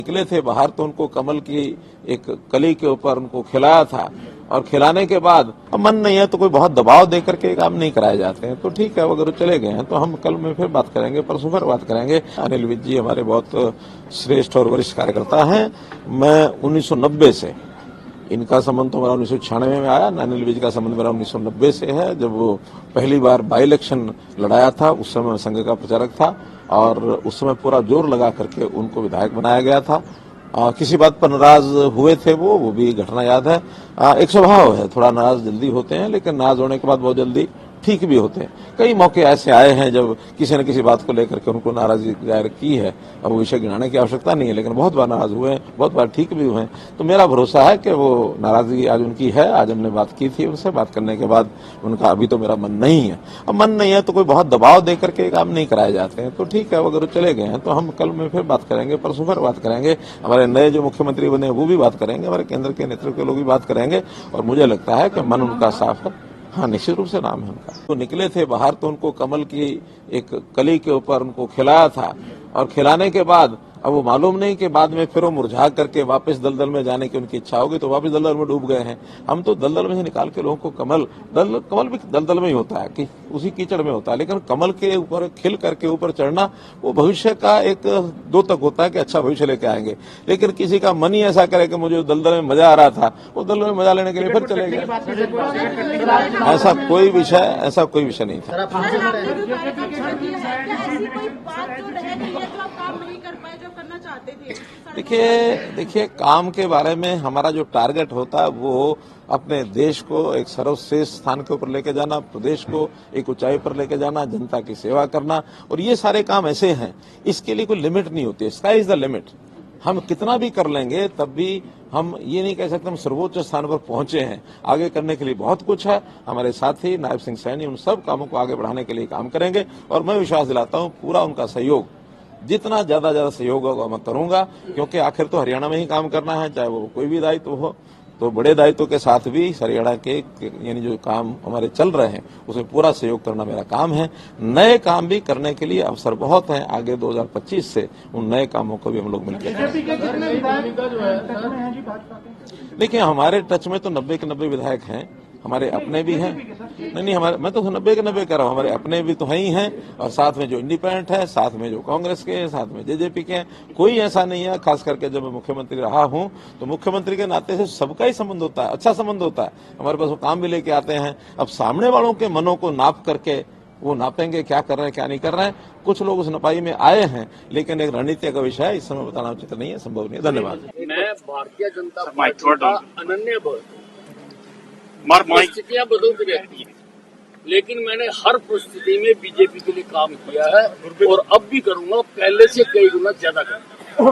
निकले थे बाहर तो उनको कमल की एक कली के ऊपर उनको खिलाया था और खिलाने के बाद मन नहीं है तो कोई बहुत दबाव दे करके काम नहीं कराए जाते हैं। तो ठीक है, अगर चले गए हैं तो हम कल में फिर बात करेंगे, परसों फिर बात करेंगे। अनिल विज जी हमारे बहुत श्रेष्ठ और वरिष्ठ कार्यकर्ता हैं। मैं 1990 से, इनका संबंध तो मेरा 1996 में आया, अनिल विज का संबंध मेरा 1990 से है। जब वो पहली बार बाई इलेक्शन लड़ाया था उस समय मैं संघ का प्रचारक था और उस समय पूरा जोर लगा करके उनको विधायक बनाया गया था। किसी बात पर नाराज हुए थे वो भी घटना याद है। एक स्वभाव है, थोड़ा नाराज जल्दी होते हैं लेकिन नाराज होने के बाद बहुत जल्दी ठीक भी होते हैं। कई मौके ऐसे आए हैं जब किसी न किसी बात को लेकर के उनको नाराजगी जाहिर की है। अब वो विषय गिनाने की आवश्यकता नहीं है, लेकिन बहुत बार नाराज हुए हैं, बहुत बार ठीक भी हुए हैं। तो मेरा भरोसा है कि वो नाराजगी आज उनकी है। आज हमने बात की थी उनसे, बात करने के बाद उनका अभी तो मेरा मन नहीं है। अब मन नहीं है तो कोई बहुत दबाव दे करके काम नहीं कराए जाते हैं। तो ठीक है, अगर चले गए हैं तो हम कल में फिर बात करेंगे, परसों फिर बात करेंगे। हमारे नए जो मुख्यमंत्री बने वो भी बात करेंगे, हमारे केंद्र के नेतृत्व के लोग भी बात करेंगे और मुझे लगता है कि मन उनका साफ है। हाँ, निश्चित रूप से नाम है उनका। तो निकले थे बाहर तो उनको कमल की एक कली के ऊपर उनको खिलाया था और खिलाने के बाद अब वो मालूम नहीं कि बाद में फिर वो मुरझा करके वापस दलदल में जाने की उनकी इच्छा होगी तो वापस दलदल में डूब गए हैं। हम तो दलदल में से निकाल के लोगों को कमल भी दलदल में ही होता है कि उसी कीचड़ में होता है, लेकिन कमल के ऊपर खिल करके ऊपर चढ़ना वो भविष्य का एक द्योतक होता है कि अच्छा भविष्य लेके आएंगे। लेकिन किसी का मन ही ऐसा करे कि मुझे दलदल में मजा आ रहा था, वो दलदल में मजा लेने के लिए फिर चले गए। ऐसा कोई विषय नहीं था। देखिए काम के बारे में हमारा जो टारगेट होता है वो अपने देश को एक सर्वश्रेष्ठ स्थान के ऊपर लेके जाना, प्रदेश को एक ऊंचाई पर लेके जाना, जनता की सेवा करना, और ये सारे काम ऐसे हैं, इसके लिए कोई लिमिट नहीं होती है। Sky is the limit. हम कितना भी कर लेंगे तब भी हम ये नहीं कह सकते हम सर्वोच्च स्थान पर पहुंचे हैं। आगे करने के लिए बहुत कुछ है। हमारे साथी नायब सिंह सैनी उन सब कामों को आगे बढ़ाने के लिए काम करेंगे और मैं विश्वास दिलाता हूं पूरा उनका सहयोग, जितना ज्यादा सहयोग होगा मैं करूंगा, क्योंकि आखिर तो हरियाणा में ही काम करना है, चाहे वो कोई भी दायित्व हो। तो बड़े दायित्व के साथ भी हरियाणा के यानी जो काम हमारे चल रहे हैं उसमें पूरा सहयोग करना मेरा काम है। नए काम भी करने के लिए अवसर बहुत हैं। आगे 2025 से उन नए कामों को भी हम लोग मिलकर देखिए, हमारे टच में तो 90 के 90 विधायक हैं, हमारे अपने भी हैं। नहीं, हमारे, मैं तो 90 के 90 कह रहा हूँ, हमारे अपने भी तो हैं ही हैं और साथ में जो इंडिपेंडेंट है, साथ में जो कांग्रेस के हैं, साथ में जेजेपी के हैं। कोई ऐसा नहीं है। खास करके जब मैं मुख्यमंत्री रहा हूँ तो मुख्यमंत्री के नाते से सबका ही संबंध होता है, अच्छा संबंध होता है। हमारे पास वो काम भी लेके आते हैं। अब सामने वालों के मनों को नाप करके वो नापेंगे क्या कर रहे हैं क्या नहीं कर रहे हैं। कुछ लोग उस नपाई में आए हैं, लेकिन एक रणनीति का विषय है, इस समय बताना उचित नहीं है, संभव नहीं है। धन्यवाद। मैं भारतीय जनता पार्टी का अनन्य परिस्थितियां बदलती रहती हैं, लेकिन मैंने हर परिस्थिति में बीजेपी के लिए काम किया है और अब भी करूंगा, पहले से कई गुना ज्यादा करूंगा।